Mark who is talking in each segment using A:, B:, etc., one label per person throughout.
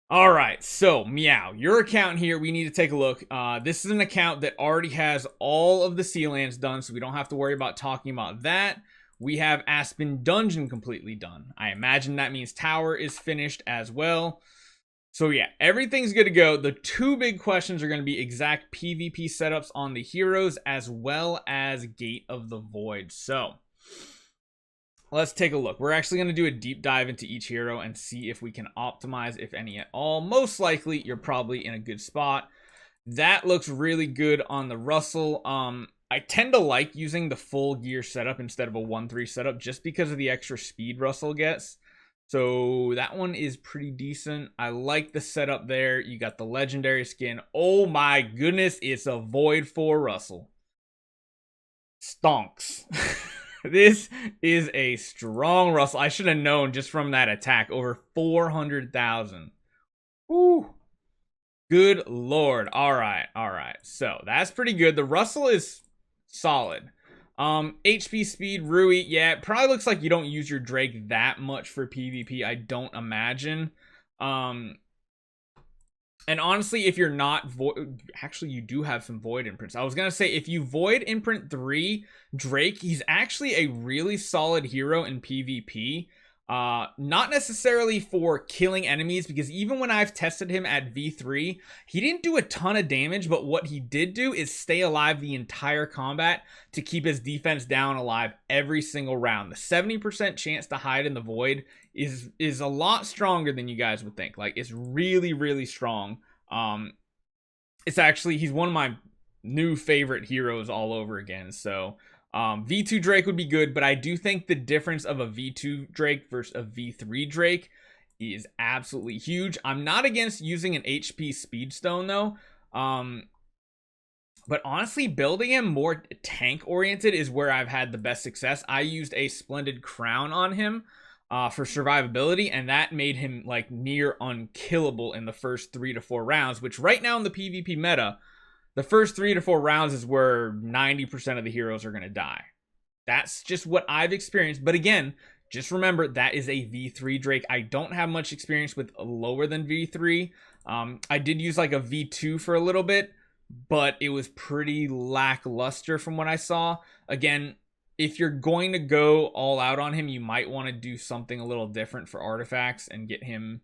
A: All right, so Meow, your account here, we need to take a look. This is an account that already has all of the sea lands done, so we don't have to worry about talking about that. We have Aspen Dungeon completely done. I imagine that means Tower is finished as well. So yeah, everything's good to go. The two big questions are going to be exact PvP setups on the heroes as well as Gate of the Void. So let's take a look. We're actually going to do a deep dive into each hero and see if we can optimize, if any at all. Most likely, you're probably in a good spot. That looks really good on the Russell. I tend to like using the full gear setup instead of a 1-3 setup just because of the extra speed Russell gets. So that one is pretty decent. I like the setup there. You got the legendary skin. Oh my goodness, it's a Void for Russell. Stonks. This is a strong Russell. I should have known just from that attack. Over 400,000. Woo. Good lord. All right. So that's pretty good. The Russell is solid. HP speed, Rui. Yeah, it probably looks like you don't use your Drake that much for PvP. I don't imagine. And honestly, if you're not actually, you do have some Void imprints. I was gonna say, if you Void imprint 3 Drake, he's actually a really solid hero in PvP. Not necessarily for killing enemies, because even when I've tested him at V3, he didn't do a ton of damage, but what he did do is stay alive the entire combat to keep his defense down alive every single round. The 70% chance to hide in the Void is a lot stronger than you guys would think. Like, it's really, really strong. It's actually, he's one of my new favorite heroes all over again, so V2 Drake would be good, but I do think the difference of a V2 Drake versus a V3 Drake is absolutely huge. I'm not against using an HP Speedstone though, but honestly, building him more tank oriented is where I've had the best success. I used a Splendid Crown on him for survivability, and that made him like near unkillable in the first 3 to 4 rounds, which right now in the PvP meta, the first 3 to 4 rounds is where 90% of the heroes are going to die. That's just what I've experienced. But again, just remember that is a V3 Drake. I don't have much experience with lower than V3. I did use like a V2 for a little bit, but it was pretty lackluster from what I saw. Again, if you're going to go all out on him, you might want to do something a little different for artifacts and get him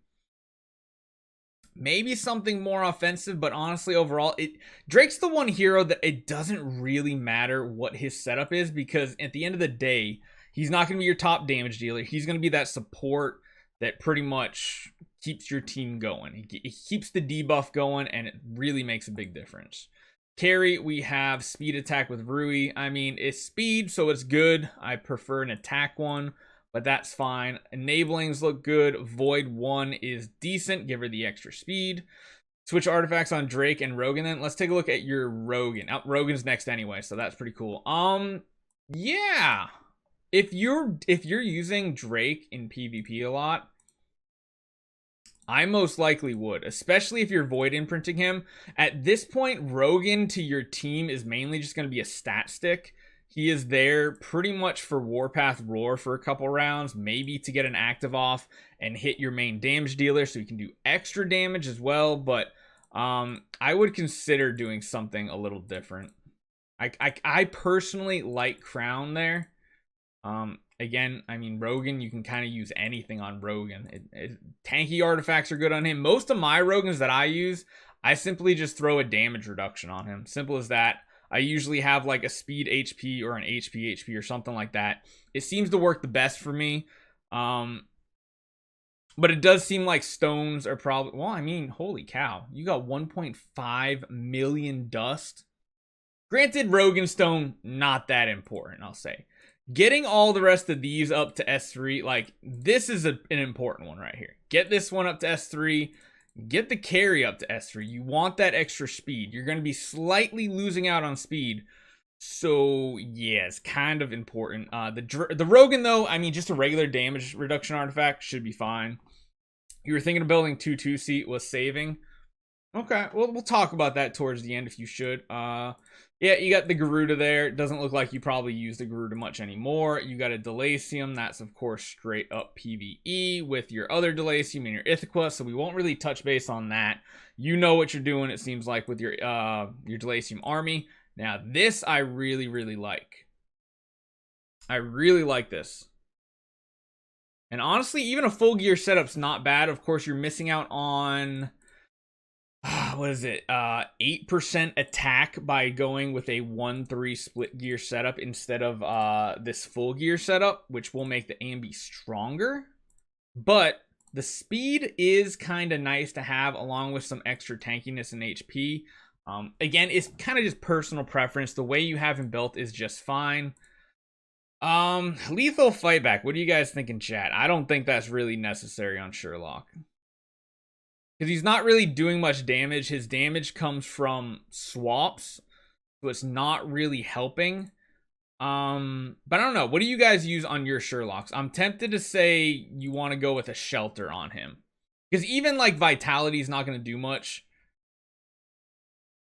A: maybe something more offensive. But honestly, overall, Drake's the one hero that it doesn't really matter what his setup is, because at the end of the day, he's not going to be your top damage dealer. He's going to be that support that pretty much keeps your team going. It keeps the debuff going, and it really makes a big difference. Carry, we have speed attack with Rui. I mean, it's speed, so it's good. I prefer an attack one, but that's fine. Enablings look good. Void 1 is decent. Give her the extra speed. Switch artifacts on Drake and Rogan then. Let's take a look at your Rogan. Oh, Rogan's next anyway, so that's pretty cool. Yeah. If you're using Drake in PvP a lot, I most likely would, especially if you're Void imprinting him. At this point, Rogan to your team is mainly just going to be a stat stick. He is there pretty much for Warpath Roar for a couple rounds, maybe to get an active off and hit your main damage dealer so you can do extra damage as well. But I would consider doing something a little different. I personally like Crown there. Again, I mean, Rogan, you can kind of use anything on Rogan. Tanky artifacts are good on him. Most of my Rogans that I use, I simply just throw a damage reduction on him. Simple as that. I usually have like a speed HP or an HP or something like that. It seems to work the best for me. But it does seem like stones are probably... Well, I mean, holy cow. You got 1.5 million dust. Granted, Rogan Stone, not that important, I'll say. Getting all the rest of these up to S3, like, this is an important one right here. Get this one up to S3. Get the carry up to S3. You want that extra speed. You're going to be slightly losing out on speed. So, yeah, it's kind of important. The Rogan, though, I mean, just a regular damage reduction artifact should be fine. You were thinking of building 2/2 seat was saving. Okay, well, we'll talk about that towards the end if you should. Yeah, you got the Garuda there. It doesn't look like you probably use the Garuda much anymore. You got a Delacium. That's, of course, straight up PvE with your other Delacium and your Ithaca, so we won't really touch base on that. You know what you're doing, it seems like, with your Delacium army. Now, this I really, really like. I really like this. And honestly, even a full gear setup's not bad. Of course, you're missing out on... what is it? 8% attack by going with a 1-3 split gear setup instead of this full gear setup, which will make the AMB stronger. But the speed is kind of nice to have, along with some extra tankiness and HP. Again, it's kind of just personal preference. The way you have him built is just fine. Lethal fight back. What do you guys think in chat? I don't think that's really necessary on Sherlock. Because he's not really doing much damage. His damage comes from swaps, so it's not really helping. But I don't know. What do you guys use on your Sherlocks? I'm tempted to say you want to go with a shelter on him. Because even like Vitality is not going to do much.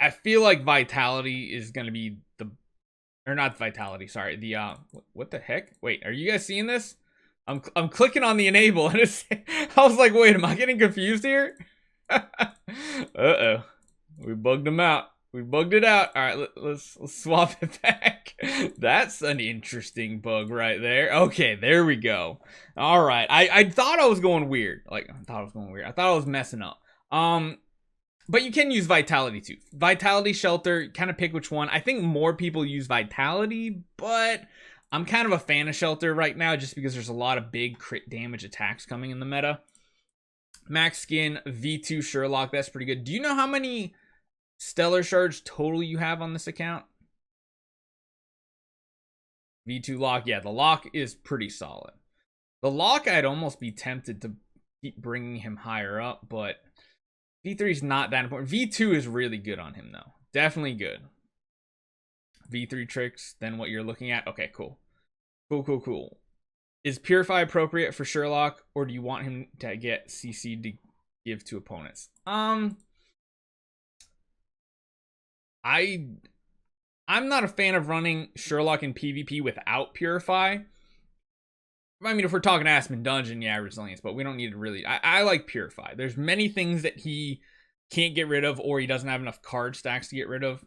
A: I feel like Vitality is going to be the... Or not Vitality, sorry. The, what the heck? Wait, are you guys seeing this? I'm clicking on the enable and it's... I was like, wait, am I getting confused here? Uh-oh. We bugged him out. We bugged it out. All right, let's swap it back. That's an interesting bug right there. Okay, there we go. All right. I thought I was going weird. I thought I was messing up. But you can use Vitality too. Vitality, Shelter, kind of pick which one. I think more people use Vitality, but I'm kind of a fan of Shelter right now just because there's a lot of big crit damage attacks coming in the meta. Max Skin, V2 Sherlock, that's pretty good. Do you know how many Stellar Shards total you have on this account? V2 Lock, yeah, the Lock is pretty solid. The Lock, I'd almost be tempted to keep bringing him higher up, but V3 is not that important. V2 is really good on him, though. Definitely good. V3 tricks, then what you're looking at. Okay, cool. Cool. Is Purify appropriate for Sherlock, or do you want him to get CC to give to opponents? I'm not a fan of running Sherlock in PvP without Purify. I mean, if we're talking Aspen Dungeon, yeah, Resilience, but we don't need to really... I like Purify. There's many things that he can't get rid of, or he doesn't have enough card stacks to get rid of.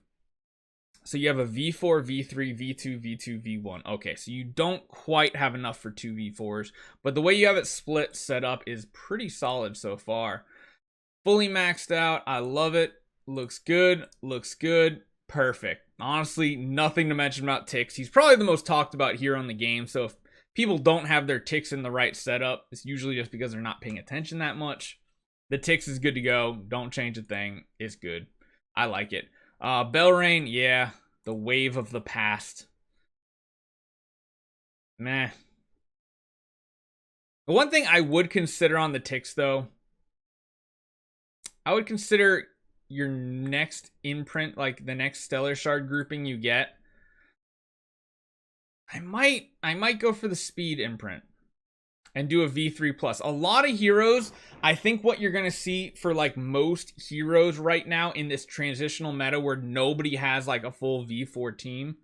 A: So you have a V4, V3, V2, V2, V1. Okay, so you don't quite have enough for 2 V4s, but the way you have it split set up is pretty solid so far. Fully maxed out. I love it. Looks good. Perfect. Honestly, nothing to mention about ticks. He's probably the most talked about hero in the game, so if people don't have their ticks in the right setup, it's usually just because they're not paying attention that much. The ticks is good to go. Don't change a thing. It's good. I like it. Belrain, yeah, the wave of the past. Meh. The one thing I would consider on the ticks, though, I would consider your next imprint, like the next Stellar Shard grouping you get. I might go for the speed imprint and do a V3 plus. A lot of heroes, I think what you're gonna see for like most heroes right now in this transitional meta where nobody has like a full V4 team,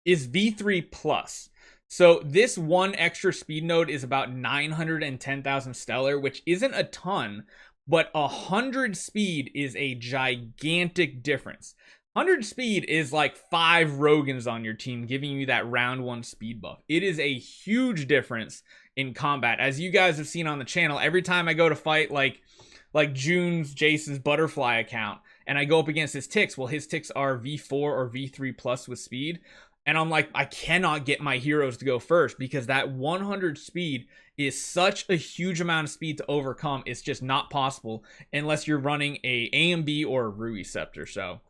A: is V3 plus. So this one extra speed node is about 910,000 stellar, which isn't a ton, but 100 speed is a gigantic difference. 100 speed is like 5 Rogans on your team, giving you that round 1 speed buff. It is a huge difference in combat. As you guys have seen on the channel, every time I go to fight like Jason's butterfly account, and I go up against his ticks, well, his ticks are V4 or V3 plus with speed. And I'm like, I cannot get my heroes to go first because that 100 speed is such a huge amount of speed to overcome. It's just not possible unless you're running a AMB or a Rui Scepter. So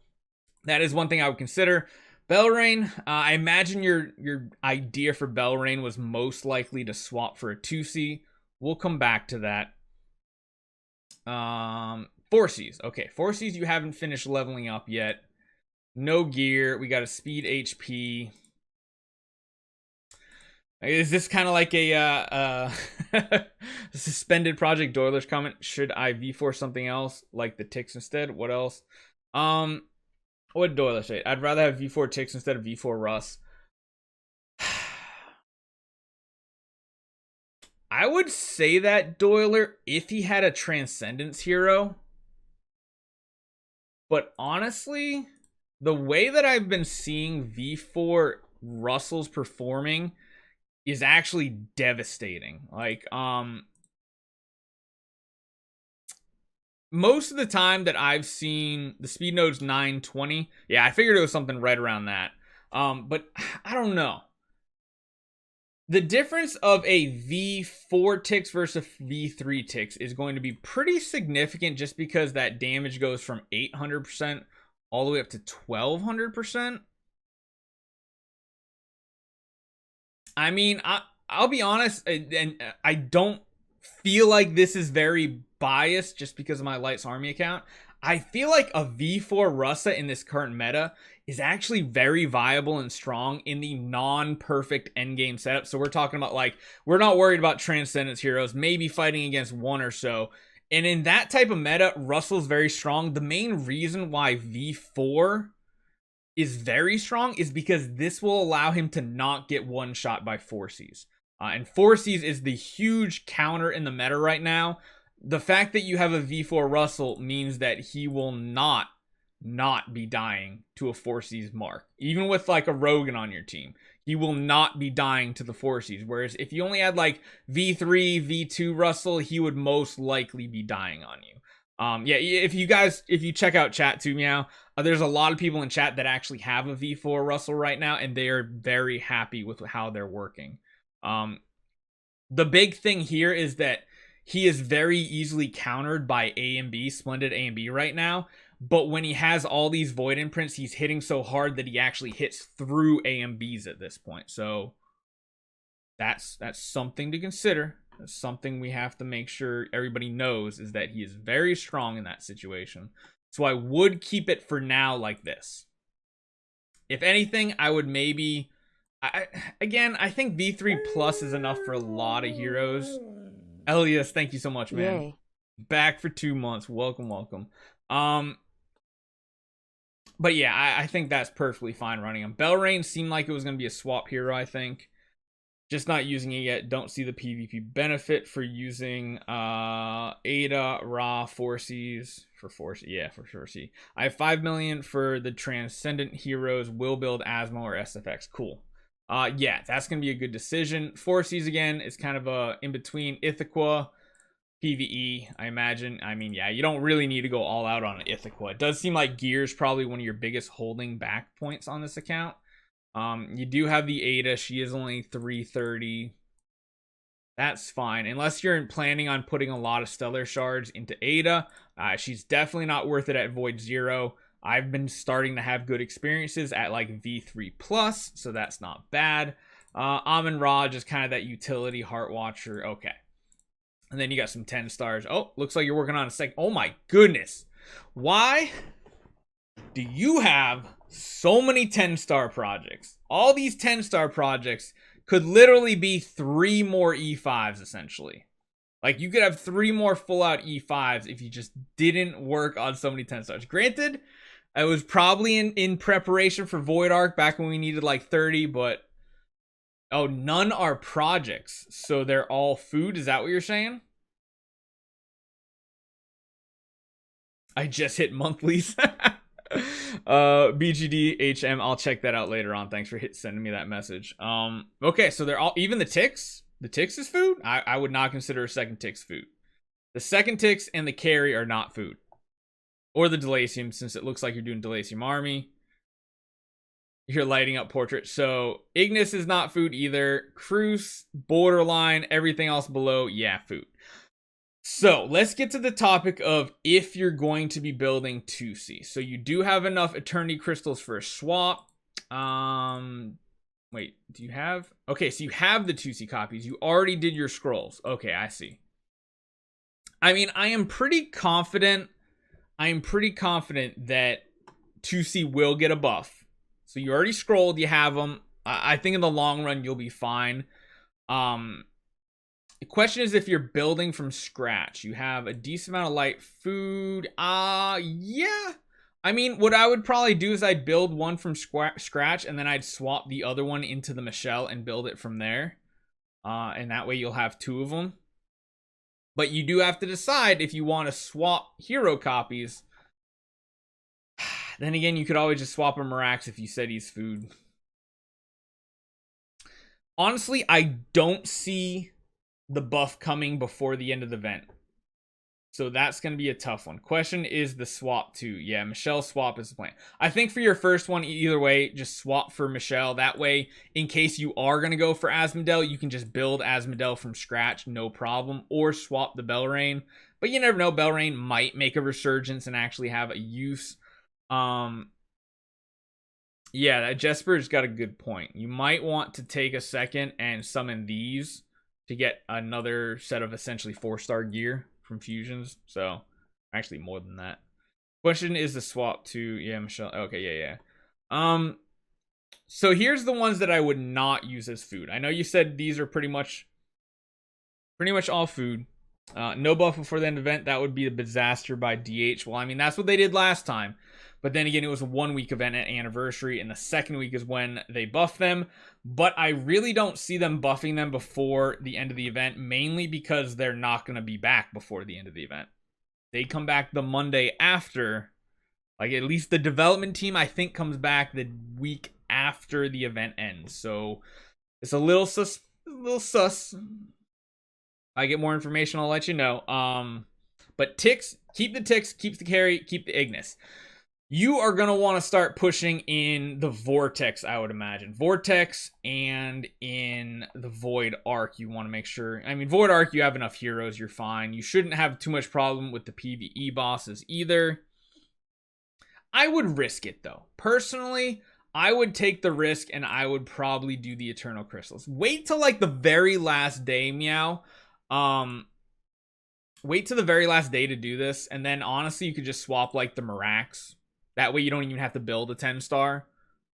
A: that is one thing I would consider. Belrain, I imagine your idea for Belrain was most likely to swap for a 2C. We'll come back to that. 4Cs. Okay, 4Cs you haven't finished leveling up yet. No gear. We got a speed HP. Is this kind of like a suspended Project Doilers comment? Should I V4 something else like the ticks instead? What else? What did Doiler say? I'd rather have V4 ticks instead of V4 Russ. I would say that Doiler if he had a Transcendence hero. But honestly, the way that I've been seeing V4 Russells performing is actually devastating. Like, most of the time that I've seen the speed node's 920. Yeah, I figured it was something right around that. But I don't know. The difference of a V4 ticks versus a V3 ticks is going to be pretty significant just because that damage goes from 800% all the way up to 1200%. I mean, I'll be honest, and I don't feel like this is very biased just because of my Lights Army account. I feel like a V4 Russa in this current meta is actually very viable and strong in the non-perfect endgame setup. So we're talking about, like, we're not worried about Transcendence heroes, maybe fighting against one or so. And in that type of meta, Russell's very strong. The main reason why V4 is very strong is because this will allow him to not get one shot by Forces. And Forces is the huge counter in the meta right now. The fact that you have a V4 Russell means that he will not be dying to a Forces mark. Even with like a Rogan on your team, he will not be dying to the Forces. Whereas if you only had like V3, V2 Russell, he would most likely be dying on you. Yeah, if you check out chat too, Meow, there's a lot of people in chat that actually have a V4 Russell right now, and they are very happy with how they're working. The big thing here is that he is very easily countered by A and B, Splendid A and B right now. But when he has all these Void Imprints, he's hitting so hard that he actually hits through A and Bs at this point. So that's something to consider. That's something we have to make sure everybody knows, is that he is very strong in that situation. So I would keep it for now like this. If anything, I would maybe... I think V3 Plus is enough for a lot of heroes. Elias, thank you so much, man. Yay. Back for 2 months. Welcome. But yeah, I think that's perfectly fine running him. Belrain seemed like it was going to be a swap hero, I think. Just not using it yet. Don't see the PvP benefit for using Ada, Ra, Forces. For Forces, yeah, for sure. See, I have 5 million for the Transcendent heroes. Will build Asmo or SFX. Cool. Yeah, that's going to be a good decision. Forces, again, is kind of a in-between. Ithaca, PvE, I imagine. I mean, yeah, you don't really need to go all out on Ithaca. It does seem like Gear's probably one of your biggest holding back points on this account. You do have the Ada. She is only 330. That's fine. Unless you're planning on putting a lot of Stellar Shards into Ada, she's definitely not worth it at Void 0. I've been starting to have good experiences at like V3 Plus, so that's not bad. Amun Ra, just kind of that utility Heart Watcher. Okay. And then you got some 10 stars. Oh, looks like you're working on a second. Oh my goodness. Why do you have so many 10-star projects? All these 10-star projects could literally be 3 more E5s, essentially. Like, you could have 3 more full-out E5s if you just didn't work on so many 10 stars. Granted, I was probably in preparation for Void Arc back when we needed like 30, but... Oh, none are projects, so they're all food? Is that what you're saying? I just hit monthlies. BGD HM, I'll check that out later on. Thanks for sending me that message. Okay, so they're all, even the ticks? The ticks is food? I would not consider a second ticks food. The second ticks and the carry are not food. Or the Delasium, since it looks like you're doing Delasium Army. You're lighting up portrait. So Ignis is not food either. Cruz, Borderline, everything else below, yeah, food. So let's get to the topic of if you're going to be building 2C. So you do have enough Eternity Crystals for a swap. Wait, do you have? Okay, so you have the 2C copies. You already did your scrolls. Okay, I see. I mean, I am pretty confident that 2C will get a buff. So you already scrolled, you have them. I think in the long run, you'll be fine. The question is if you're building from scratch. You have a decent amount of light food. Yeah. I mean, what I would probably do is I'd build one from scratch, and then I'd swap the other one into the Michelle and build it from there. And that way you'll have 2 of them. But you do have to decide if you want to swap hero copies. Then again, you could always just swap a Mirax if you said he's food. Honestly, I don't see the buff coming before the end of the event. So that's going to be a tough one. Question is the swap too. Yeah, Michelle swap is the plan. I think for your first one, either way, just swap for Michelle. That way, in case you are going to go for Asmodel, you can just build Asmodel from scratch, no problem. Or swap the Belrain. But you never know, Belrain might make a resurgence and actually have a use. Yeah, that Jesper's got a good point. You might want to take a second and summon these to get another set of essentially 4-star gear from fusions. So actually more than that. Question is the swap to, yeah, Michelle. Okay, yeah. So here's the ones that I would not use as food. I know you said these are pretty much all food. No buff before the end of the event. That would be a disaster by DH. Well, I mean, that's what they did last time. But then again, it was a 1-week event at Anniversary, and the second week is when they buff them. But I really don't see them buffing them before the end of the event, mainly because they're not going to be back before the end of the event. They come back the Monday after. Like, at least the development team, I think, comes back the week after the event ends. So it's a little sus. I get more information, I'll let you know. But ticks, keep the ticks, keep the carry, keep the Ignis. You are going to want to start pushing in the Vortex, I would imagine. Vortex and in the Void Arc, you want to make sure. I mean, Void Arc, you have enough heroes, you're fine. You shouldn't have too much problem with the PvE bosses either. I would risk it, though. Personally, I would take the risk, and I would probably do the Eternal Crystals. Wait till, like, the very last day, Meow. Wait till the very last day to do this, and then, honestly, you could just swap, like, the Mirax. That way you don't even have to build a 10-star.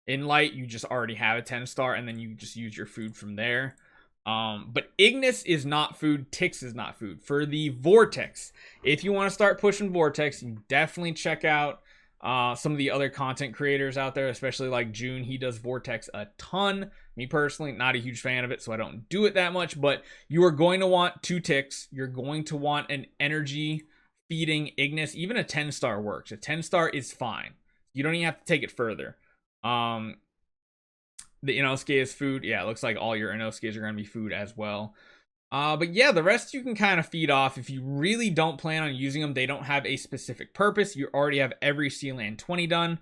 A: In Light, you just already have a 10-star, and then you just use your food from there. But Ignis is not food. Tix is not food. For the Vortex, if you want to start pushing Vortex, you definitely check out some of the other content creators out there, especially like June. He does Vortex a ton. Me personally, not a huge fan of it, so I don't do it that much. But you are going to want 2 ticks. You're going to want an energy feeding Ignis. Even a 10-star works. A 10-star is fine. You don't even have to take it further. The Inosuke is food. Yeah, it looks like all your Inosuke's are going to be food as well. But yeah, the rest you can kind of feed off. If you really don't plan on using them, they don't have a specific purpose. You already have every Sealand 20 done.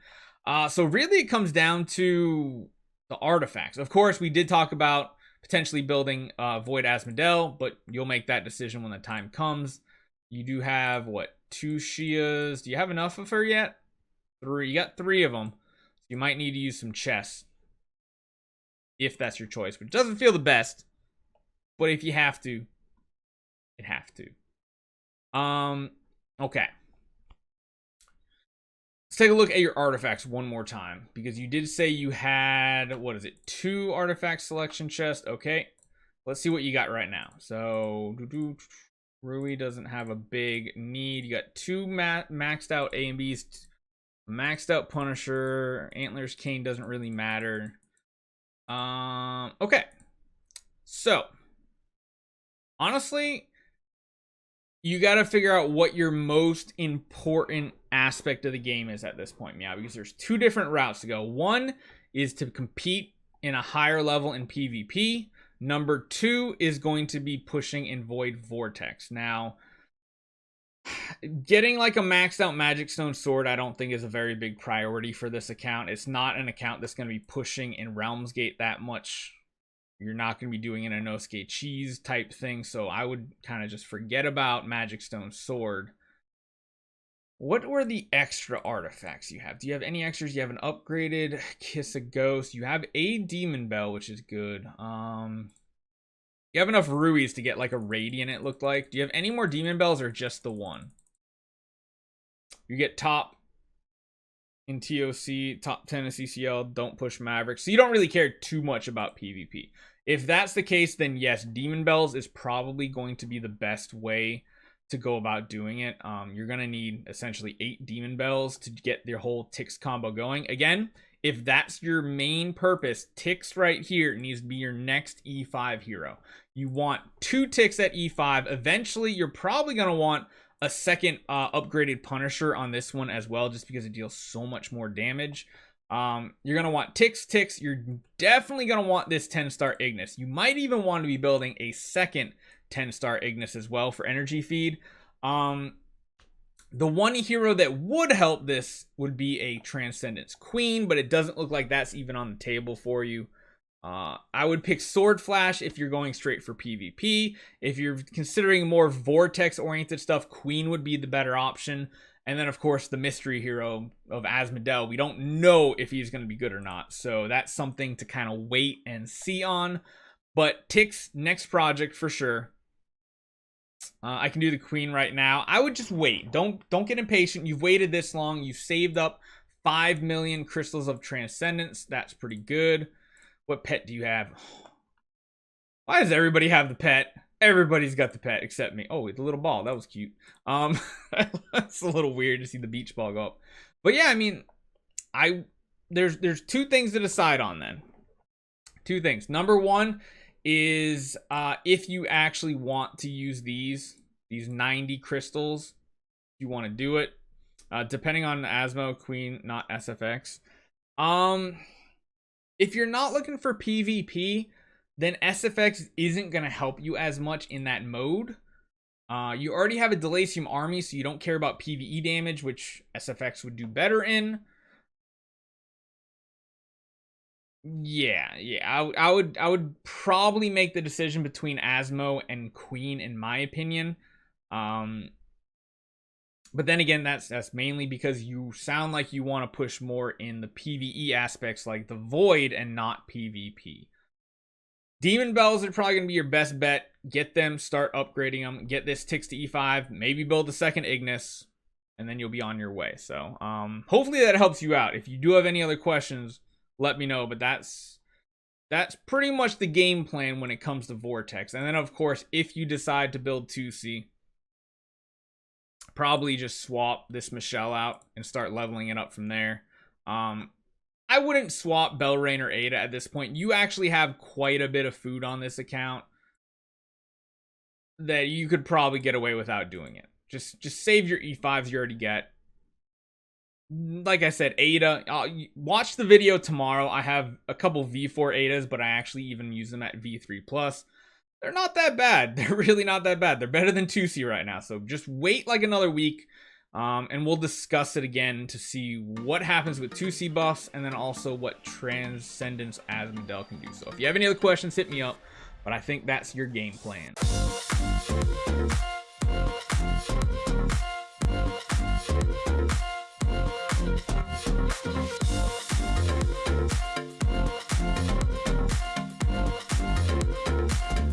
A: So really it comes down to the artifacts. Of course, we did talk about potentially building Void Asmodel, but you'll make that decision when the time comes. You do have, what, 2 Shias? Do you have enough of her yet? 3. You got 3 of them. You might need to use some chests. If that's your choice, which doesn't feel the best. But if you have to, you have to. Okay. Let's take a look at your artifacts one more time. Because you did say you had, what is it, 2 artifact selection chests. Okay. Let's see what you got right now. So, Rui doesn't have a big need. You got 2 maxed out A and Bs. Maxed out Punisher. Antlers Cane doesn't really matter. Okay. So, honestly, you got to figure out what your most important aspect of the game is at this point, Meow, because there's 2 different routes to go. One is to compete in a higher level in PvP. Number 2 is going to be pushing in Void Vortex. Now, getting like a maxed out Magic Stone Sword I don't think is a very big priority for this account. It's not an account that's going to be pushing in Realms Gate that much. You're not going to be doing an Inosuke cheese type thing, so I would kind of just forget about Magic Stone Sword. What were the extra artifacts you have? Do you have any extras? You have an upgraded Kiss a Ghost. You have a Demon Bell, which is good. You have enough Ruies to get like a Radiant, it looked like. Do you have any more Demon Bells or just the one? You get top in TOC, top 10 in CCL, don't push Maverick. So you don't really care too much about PvP. If that's the case, then yes, Demon Bells is probably going to be the best way to go about doing it. You're going to need essentially 8 Demon Bells to get your whole Tix combo going. Again, if that's your main purpose, Tix right here needs to be your next E5 hero. You want 2 Tix at E5. Eventually, you're probably going to want a second upgraded Punisher on this one as well, just because it deals so much more damage. You're going to want Tix. You're definitely going to want this 10-star Ignis. You might even want to be building a second 10-star Ignis as well for energy feed. The one hero that would help this would be a Transcendence Queen, but it doesn't look like that's even on the table for you. I would pick Sword Flash if you're going straight for PvP. If you're considering more Vortex-oriented stuff, Queen would be the better option. And then, of course, the mystery hero of Asmodel. We don't know if he's going to be good or not. So that's something to kind of wait and see on. But Tix, next project for sure. I can do the Queen right now. I would just wait. Don't get impatient. You've waited this long. You've saved up 5 million Crystals of Transcendence. That's pretty good. What pet do you have? Why does everybody have the pet? Everybody's got the pet except me. Oh, the little ball. That was cute. That's a little weird to see the beach ball go up. But yeah, I mean, there's 2 things to decide on then. 2 things. Number 1 is if you actually want to use these 90 crystals, you want to do it. Depending on Asmo, Queen, not SFX. If you're not looking for PvP, then SFX isn't going to help you as much in that mode. You already have a Delacium army, so you don't care about PvE damage, which SFX would do better in. Yeah, I would probably make the decision between Asmo and Queen, in my opinion. But then again, that's mainly because you sound like you want to push more in the PvE aspects, like the Void, and not PvP. Demon Bells are probably going to be your best bet. Get them, start upgrading them, get this Tix to E5, maybe build a second Ignis, and then you'll be on your way. So hopefully that helps you out. If you do have any other questions, let me know. But that's pretty much the game plan when it comes to Vortex. And then, of course, if you decide to build 2C, probably just swap this Michelle out and start leveling it up from there. I wouldn't swap Belrain or Ada at this point. You actually have quite a bit of food on this account that you could probably get away without doing it. Just save your E5s you already get. Like I said, Ada, watch the video tomorrow. I have a couple V4 Adas, but I actually even use them at V3+. They're not that bad. They're really not that bad. They're better than 2C right now. So just wait like another week. And we'll discuss it again to see what happens with 2C buffs, and then also what Transcendence Asmodel can do. So if you have any other questions, hit me up. But I think that's your game plan.